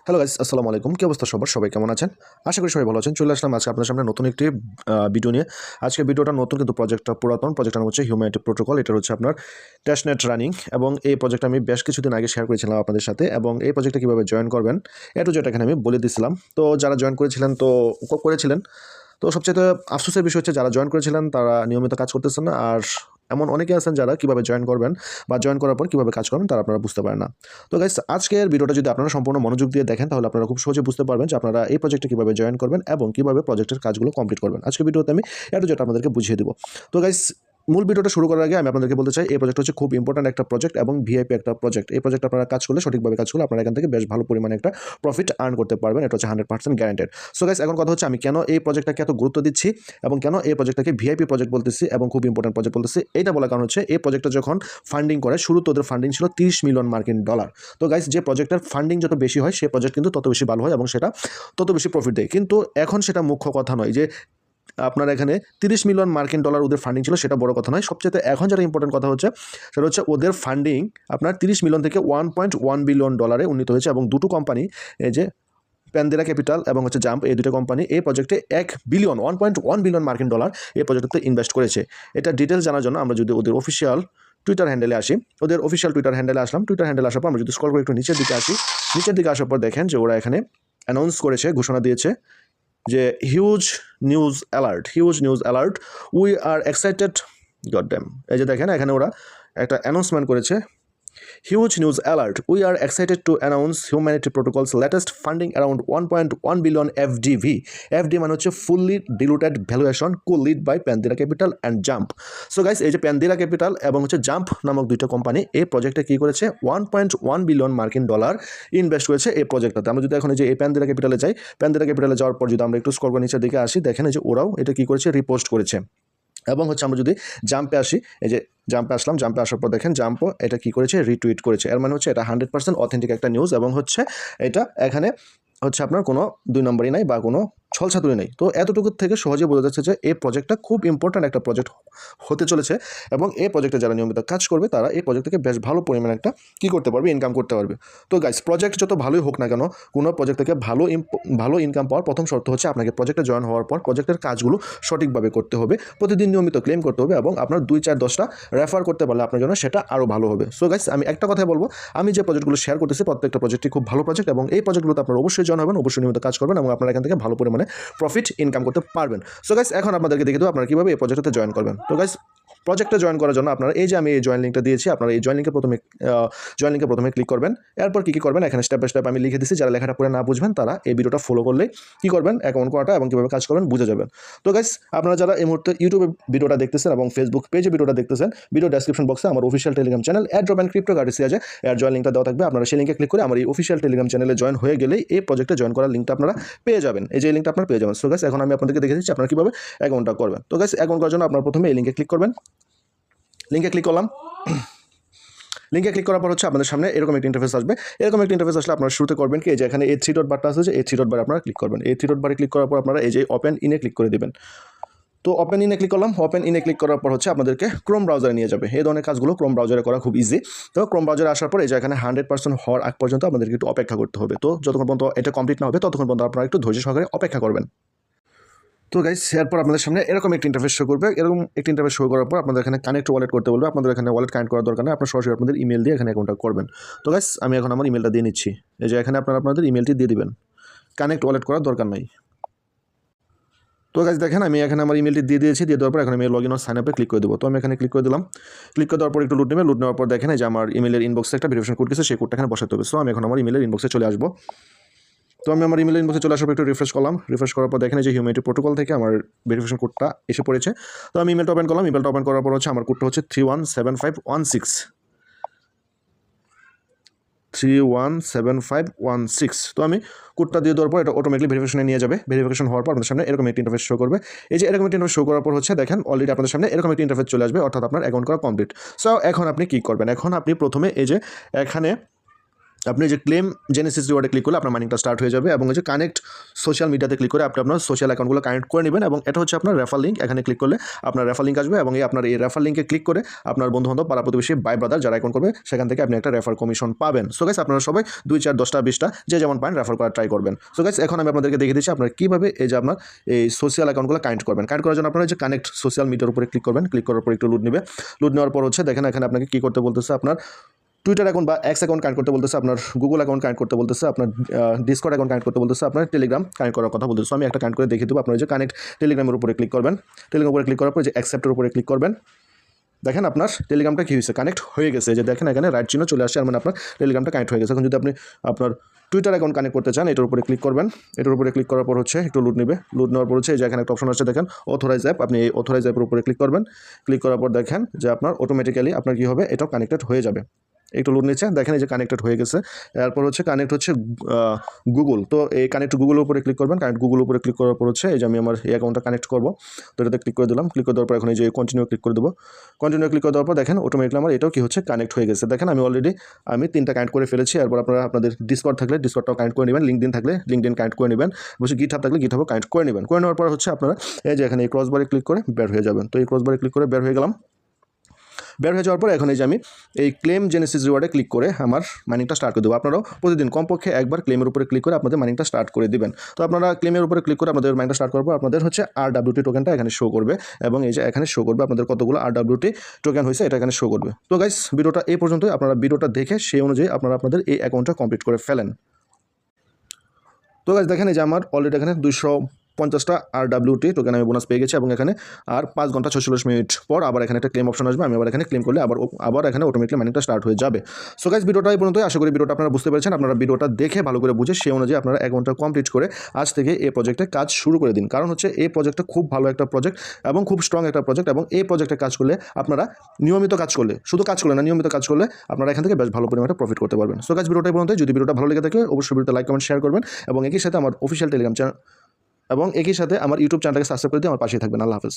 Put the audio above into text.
Hello guys, আসসালামু আলাইকুম। কি অবস্থা সবার? সবাই কেমন আছেন? আশা করি সবাই ভালো আছেন। চলে আসলাম আজকে আপনাদের সামনে নতুন একটি ভিডিও নিয়ে। আজকে ভিডিওটা নতুন কিন্তু প্রজেক্টটা পুরাতন। প্রজেক্টটার নাম হচ্ছে হিউম্যানিটি প্রোটোকল। এটা হচ্ছে আপনার টেস্টনেট রানিং এবং এই প্রজেক্টটা আমি বেশ কিছুদিন আগে শেয়ার করেছিলাম আপনাদের সাথে এবং এই প্রজেক্টে কীভাবে জয়েন করবেন এ টু জেড এখানে আমি বলে দিয়েছিলাম। তো যারা জয়েন করেছিলেন করেছিলেন। তো সবচেয়ে আফসোসের বিষয় হচ্ছে যারা জয়েন করেছিলেন তারা নিয়মিত কাজ করতেছেন না। আর এমন অনেকে আছেন যারা কীভাবে জয়েন করবেন বা জয়েন করার পর কীভাবে কাজ করবেন তারা আপনারা বুঝতে পারেন না। তো গাইস, আজকের ভিডিওটা যদি আপনারা সম্পূর্ণ মনোযোগ দিয়ে দেখেন তাহলে আপনারা খুব সহজে বুঝতে পারবেন যে আপনারা এই প্রজেক্টে কীভাবে জয়েন করবেন এবং কীভাবে প্রজেক্টের কাজগুলো কমপ্লিট করবেন। আজকের ভিডিওতে আমি এটা যেটা আপনাদেরকে বুঝিয়ে দেবো। তো গাইস, মূল ভিডিওটা শুরু করার আগে আমি আপনাদেরকে বলতে চাই এই প্রজেক্ট হচ্ছে খুব ইম্পর্ট্যান্ট একটা প্রজেক্ট এবং ভিআইপি একটা প্রজেক্ট। এই প্রজেক্ট আপনারা কাজ করলে সঠিকভাবে কাজ করলে আপনারা এখান থেকে বেশ ভালো পরিমাণে একটা প্রফিট আর্ন করতে পারবেন। এটা হচ্ছে 100% গ্যারান্টেড। সো গাইস, এখন কথা হচ্ছে আমি কেন এই প্রজেক্টটাকে এত গুরুত্ব দিচ্ছি এবং কেন এই প্রজেক্টটাকে ভিআইপি প্রজেক্ট বলতেছি এবং খুব ইম্পর্ট্যান্ট প্রজেক্ট বলতেছি। এইটা বলার কারণ হচ্ছে এই প্রজেক্টটা যখন ফান্ডিং করে শুরুতে ওদের ফান্ডিং ছিল $30 মিলিয়ন। তো গাইস, যে প্রজেক্টের ফান্ডিং যত বেশি হয় সেই প্রজেক্ট কিন্তু তত বেশি ভালো হয় এবং সেটা তত বেশি প্রফিট দেয়। কিন্তু এখন সেটা মুখ্য কথা নয় যে আপনার এখানে $30 মিলিয়ন ওদের ফান্ডিং ছিল, সেটা বড় কথা নয়। সবচেয়ে এখন যেটা ইম্পর্টেন্ট কথা হচ্ছে সেটা হচ্ছে ওদের ফান্ডিং আপনার 30 মিলিয়ন থেকে $1.1 বিলিয়ন উন্নীত হয়েছে এবং দুটো কোম্পানি, এই যে প্যান্দেরা ক্যাপিটাল এবং হচ্ছে জাম্প, এই দুটো কোম্পানি এই প্রজেক্টে $1.1 বিলিয়ন এই প্রজেক্টে ইনভেস্ট করেছে। এটা ডিটেলস জানার জন্য আমরা যদি ওদের অফিসিয়াল টুইটার হ্যান্ডেলে আসি, ওদের অফিসিয়াল টুইটার হ্যান্ডেলে আসলাম। টুইটার হ্যান্ডেলে আসার পর আমরা যদি স্ক্রল করে একটু নিচের দিকে আসি, নিচের দিকে আসার পর দেখেন যে ওরা এখানে অ্যানাউন্স করেছে, ঘোষণা দিয়েছে যে huge news alert, we are excited god damn. এই যে দেখেন এখানে ওরা একটা অ্যানাউন্সমেন্ট করেছে, huge news alert, we are excited to announce humanity protocols latest funding around 1.1 billion FDV. FD মানে হচ্ছে fully diluted valuation, co lead by Pantera capital and jump. So guys, এই যে প্যান্দেরা ক্যাপিটাল এবং হচ্ছে জাম্প নামক দুইটা company এই প্রজেক্টে কী করেছে, $1.1 বিলিয়ন ইনভেস্ট করেছে এই প্রজেক্টটাতে। আমরা যদি এখন এই যে এই প্যান্দেরা ক্যাপিটালে যাই, প্যান্দেরা ক্যাপিটালে যাওয়ার পর যদি আমরা একটু স্ক্রল করে নিচের দিকে আসি, দেখেন এই যে ওরাও এটা কী করেছে, রিপোস্ট করেছে। এবং হচ্ছে আমরা যদি জাম্পে আসি, এই যে জাম্পে আসলাম, জাম্পে আসার পর দেখেন জাম্পও এটা কী করেছে, রিটুইট করেছে। এর মানে হচ্ছে এটা 100% অথেন্টিক একটা নিউজ এবং হচ্ছে এটা এখানে হচ্ছে আপনার কোনো দুই নম্বরই নাই বা কোনো ছলছাতুরি নেই। তো এতটুকু থেকে সহজে বোঝা যাচ্ছে যে এই প্রজেক্টটা খুব ইম্পর্ট্যান্ট একটা প্রজেক্ট হতে চলেছে এবং এই প্রজেক্টে যারা নিয়মিত কাজ করবে তারা এই প্রজেক্ট থেকে বেশ ভালো পরিমাণে একটা কী করতে পারবে, ইনকাম করতে পারবে। তো গাইস, প্রজেক্ট যত ভালোই হোক না কেন, কোনো প্রজেক্ট থেকে ভালো ইনকাম পাওয়ার প্রথম শর্ত হচ্ছে আপনাকে প্রজেক্টে জয়েন হওয়ার পর প্রজেক্টের কাজগুলো সঠিকভাবে করতে হবে, প্রতিদিন নিয়মিত ক্লেম করতে হবে এবং আপনার 2-4-10টা রেফার করতে পারলে আপনার জন্য সেটা আরও ভালো হবে। সো গাইস, আমি একটা কথাই বলবো, আমি যে প্রজেক্টগুলো শেয়ার করতেছি প্রত্যেকটা প্রজেক্টই খুব ভালো প্রজেক্ট এবং এই প্রজেক্টগুলোতে আপনারা অবশ্যই জয়েন হবেন, অবশ্যই নিয়মিত কাজ করবেন এবং আপনারা এখান থেকে ভালো পরিমাণে প্রফিট ইনকাম করতে পারবেন। সো গাইস, এখন আপনাদেরকে দেখে দেবো আপনারা কীভাবে এই প্রজেক্টে জয়েন করবেন। তো গাইস, প্রজেক্টে জয়েন করার জন্য আপনারা এই যে আমি এই জয়েন লিঙ্কটা দিয়েছি, আপনারা এই জয়েন লিঙ্কে প্রথমে ক্লিক করবেন। এরপর কী করবেন, এখানে স্টেপ বাই স্টেপ আমি লিখে দিচ্ছি, যারা লেখাটা পড়ে না বুঝবেন তারা এই ভিডিওটা ফলো করলেই কী করবেন, অ্যাকাউন্ট করাটা এবং কীভাবে কাজ করবেন বুঝে যাবেন। তো গাইস, আপনারা যারা এই মুহূর্তে ইউটিউবে ভিডিওটা দেখতেছেন এবং ফেসবুক পেজে ভিডিওটা দেখতেছেন, ভিডিও ডেসক্রিপশন বক্সে আমার official Telegram channel airdrop and cryptocurrency আছে, এর জয়েন লিঙ্কটা দেওয়া থাকবে। আপনারা সেই লিঙ্কে ক্লিক করে আমার এই অফিসিয়াল টেলিগ্রাম চ্যানেলে জয়েন হয়ে গেলেই এই প্রজেক্টে জয়েন করার লিঙ্কটা আপনারা পেয়ে যাবেন। এই যে লিঙ্কটা আপনারা পেয়ে যাবেন। সো গাইস, এখন আমি আপনাদেরকে দেখে দিচ্ছি আপনারা কীভাবে অ্যাকাউন্টটা করবেন। তো গাইস, অ্যাকাউন্ট করার জন্য আপনারা প্রথমে এই লিঙ্কে ক্লিক করবেন। লিঙ্কে ক্লিক করলাম। লিঙ্কে ক্লিক করার পর হচ্ছে আপনাদের সামনে এরকম একটা ইন্টারফেস আসবে। এরকম একটা ইন্টারফেস আসলে আপনারা শুরুতে করবেন কি, যে এখানে এই 3 ডট বারটা আছে, এই 3 ডট বার আপনারা ক্লিক করবেন। এই 3 ডট বারে ক্লিক করার পর আপনারা এই যে ওপেন ইনে ক্লিক করে দেবেন। তো ওপেন ইনে ক্লিক করলাম। ওপেন ইনে ক্লিক করার পর হচ্ছে আপনাদেরকে ক্রোম ব্রাউজারে নিয়ে যাবে। এই ধরনের কাজগুলো ক্রোম ব্রাউজারে করা খুব ইজি। তো ক্রোম ব্রাউজারে আসার পর এই যে এখানে 100% হওয়ার আগ পর্যন্ত আপনাদেরকে একটু অপেক্ষা করতে হবে। তো যতক্ষণ পর্যন্ত এটা কমপ্লিট না হবে ততক্ষণ পর্যন্ত আপনারা একটু ধৈর্য সহকারে অপেক্ষা করবেন। তো গাইস, এরপর আপনাদের সামনে এরকম একটা ইন্টারফেস শো করবে। এরকম একটা ইন্টারফেস শো করার পর আপনাদের এখানে কানেক্ট ওয়ালেট করতে বলবে। আপনাদের এখানে ওয়ালেট কানেক্ট করার দরকার নেই, আপনারা সরাসরি আপনাদের ইমেল দিয়ে এখানে অ্যাকাউন্টটা করবেন। তো গাইস, আমি এখন আমার ইমেলটা দিয়ে নিচ্ছি। এই যে এখানে আপনাদের ইমেলটি দিয়ে দিবেন, কানেক্ট ওয়ালেট করার দরকার নাই। তো গাইস দেখেন, আমি এখানে আমার ইমেলটি দিয়ে দিয়েছি। দিয়ে দেওয়ার পর এখন আমি লগ ইন আর সাইন আপে ক্লিক করে দেবো। তো আমি এখানে ক্লিক করে দিলাম। ক্লিক করে দেওয়ার পর একটু লুট নেওয়ার পর দেখেন যে আমার ইমেলের ইনবক্সে একটা ভেরিফিকেশন কোড গেছে, সেই কোডটা এখানে বসাতে হবে। সো আমি এখন আমার ইমেলের ইনবক্সে চলে আসবো। তো আমি আমার ইমেল ইনবক্সে চলে আসার পর একটু রিফ্রেশ করলাম। রিফ্রেশ করার পর দেখেন যে হিউম্যানিটি প্রোটোকল থেকে আমার ভেরিফিকেশন কোডটা এসে পড়েছে। তো আমি ইমেলটা ওপেন করলাম। ইমেলটা ওপেন করার পর হচ্ছে আমার কোডটা হচ্ছে 317516। তো আমি কোডটা দিয়ে দেওয়ার পর এটা অটোমেটিক ভেরিফিকেশনে নিয়ে যাবে। ভেরিফিকেশন হওয়ার পর আপনাদের সামনে এরকম একটি ইন্টারফেস শো করবে। এই যে এরকম একটি ইন্টারফেস শো করার পর হচ্ছে দেখেন অলরেডি আপনাদের সামনে এরকম একটি ইন্টারফেস চলে আসবে, অর্থাৎ আপনার অ্যাকাউন্ট করা কমপ্লিট। সো এখন আপনি কী করবেন, এখন আপনি প্রথমে এই যে এখানে আপনি যে ক্লেম জেনেসিস রিওয়ার্ডে ক্লিক করলে আপনার মাইনিংটা স্টার্ট হয়ে যাবে এবং এই যে কানেক্ট সোশ্যাল মিডিয়াতে ক্লিক করে আপনি আপনার সোশ্যাল অ্যাকাউন্টগুলো কানেক্ট করে নেবেন এবং এটা হচ্ছে আপনার রেফার লিঙ্ক। এখানে ক্লিক করলে আপনার রেফার লিঙ্ক আসবে এবং আপনার এই রেফার লিঙ্কে ক্লিক করে আপনার বন্ধুবান্ধব পাড়া প্রতিবেশী ভাই ব্রাদার যারা অ্যাকাউন্ট করবে সেখান থেকে আপনি একটা রেফার কমিশন পাবেন। সো গাইস আপনারা সবাই 2, 4, 10টা 20টা যে যেমন পান রেফার করার ট্রাই করবেন। সো গাইস এখন আমি আপনাদেরকে দেখিয়ে দিচ্ছি আপনারা কীভাবে এই যে আপনার এই সোশ্যাল অ্যাকাউন্টগুলো কানেক্ট করবেন। কানেক্ট করার জন্য আপনারা যে কানেক্ট সোশ্যাল মিডিয়ার উপরে ক্লিক করবেন। ক্লিক করার পর একটু লোড নেবে। লোড নেওয়ার পর হচ্ছে দেখেন এখানে আপনাকে কী করতে বলতেছে, আপনার টুইটার অ্যাকাউন্ট বা এক্স অ্যাকাউন্ট কানেক্ট করতে বলতেছে, আপনার গুগল অ্যাকাউন্ট কানেক্ট করতে বলতেছে, আপনার ডিসকর্ড অ্যাকাউন্ট কানেক্ট করতে বলতেছে, আপনার টেলিগ্রাম কানেক্ট করার কথা বলতেছে। আমি একটা কানেক্ট করে দেখিয়ে দেবো। আপনার যে কানেক্ট টেলিগ্রামের উপরে ক্লিক করবেন। টেলিগ্রামের উপরে ক্লিক করার পর যে অ্যাকসেপ্টের উপরে ক্লিক করবেন। দেখেন আপনার টেলিগ্রামটা কী হয়েছে, কানেক্ট হয়ে গেছে। যে দেখেন এখানে রাইট চিহ্ন চলে আসছে, মানে আপনার টেলিগ্রামটা কানেক্ট হয়ে গেছে। এখন যদি আপনি আপনার টুইটার অ্যাকাউন্ট কানেক্ট করতে চান এটার উপরে ক্লিক করবেন। এটার উপরে ক্লিক করার পর হচ্ছে একটু লোড নেবে। লোড নেওয়ার পর হচ্ছে যে এখানে একটা অপশন আছে দেখেন অথরাইজ অ্যাপ। আপনি এই অথরাইজ অ্যাপের উপরে ক্লিক করবেন। ক্লিক করার পর দেখেন যে আপনার অটোমেটিক্যালি আপনার কী হবে, এটাও কানেক্টেড হয়ে যাবে। একটু লোড নিচ্ছে, দেখেন এই যে কানেক্টেড হয়ে গেছে। এরপর হচ্ছে কানেক্ট হচ্ছে গুগল। তো এই কানেক্ট গুগলের উপরে ক্লিক করবেন। কানেক্ট গুগলের উপরে ক্লিক করার পর হচ্ছে এই যে আমি আমার এই অ্যাকাউন্টটা কানেক্ট করবো। তো এটাতে ক্লিক করে দিলাম। ক্লিক করে দেওয়ার পর এখন এই যে কন্টিনিউ ক্লিক করে দেবো। কন্টিনিউ ক্লিক করে দেওয়ার পর দেখেন অটোমেটিক্যালি আমার এটাও কি হচ্ছে, কানেক্ট হয়ে গেছে। দেখেন আমি অলরেডি 3টা কানেক্ট করে ফেলেছি। এরপর আপনারা আপনাদের ডিসকর্ড থাকলে ডিসকর্ডটাও কানেক্ট করে নেবেন, লিঙ্কডিন থাকলে লিঙ্কডিন কানেক্ট করে নেবেন, বসে গিটহাব থাকলে গিটহাবও কানেক্ট করে নেবেন। করে নেওয়ার পর হচ্ছে আপনারা এই যে এখানে এই ক্রসবারে ক্লিক করে বের হয়ে যাবেন। তো এই ক্রসবারে ক্লিক করে বের হয়ে গেলাম। বের হয়ে যাওয়ার পর এখন এই যে আমি এই ক্লেম জেনেসিস রিওয়ার্ডে ক্লিক করে আমার মাইনিংটা স্টার্ট করে দেবো। আপনারাও প্রতিদিন কমপক্ষে একবার ক্লেমের উপরে ক্লিক করে আপনাদের মাইনিংটা স্টার্ট করে দিবেন। তো আপনারা ক্লেমের উপরে ক্লিক করে আপনাদের মাইনিংটা স্টার্ট করার পর আপনাদের হচ্ছে RWT টোকেনটা এখানে শো করবে এবং এই যে এখানে শো করবে আপনাদের কতগুলো RWT টোকেন হয়েছে এটা এখানে শো করবে। তো গাইস ভিডিওটা এই পর্যন্তই। আপনারা ভিডিওটা দেখে সেই অনুযায়ী আপনারা আপনাদের এই অ্যাকাউন্টটা কমপ্লিট করে ফেলেন। তো গাইস দেখেন এই যে আমার অলরেডি এখানে 250টা RWT টোকেন আমি বোনাস পেয়ে গেছি এবং এখানে আর 5 ঘন্টা 46 মিনিট পর আবার এখানে একটা ক্লেম অপশন আসবে। আমি আবার এখানে ক্লেম করলে আবার এখানে অটোমেটিক্যালি মাইনিংটা স্টার্ট হয়ে যাবে। সো গাইস ভিডিওটা এই পর্যন্তই। আশা করি ভিডিওটা আপনারা বুঝতে পেরেছেন। আপনারা ভিডিওটা দেখে ভালো করে বুঝে সেই অনুযায়ী আপনারা অ্যাকাউন্টটা কমপ্লিট করে আজ থেকে এই প্রজেক্টে কাজ শুরু করে দিন। কারণ হচ্ছে এই প্রজেক্টটা খুব ভালো একটা প্রজেক্ট এবং খুব স্ট্রং একটা প্রজেক্ট এবং এই প্রজেক্টে কাজ করলে আপনারা নিয়মিত কাজ করলে, শুধু কাজ করলে না নিয়মিত কাজ করলে আপনারা এখান থেকে বেশ ভালো পরিমাণে প্রফিট করতে পারবেন। সো গাইস ভিডিওটা এই পর্যন্তই। যদি ভিডিওটা ভালো লেগে থাকে অবশ্যই ভিডিওতে লাইক কমেন্ট শেয়ার করবেন এবং একই সাথে আমার অফিসিয়াল টেলিগ্রাম চ্যানেল এবং একই সাথে আমার ইউটিউব চ্যানেলটাকে সাবস্ক্রাইব করে দিয়ে আমার পাশেই থাকবেন। আল্লাহ হাফেজ।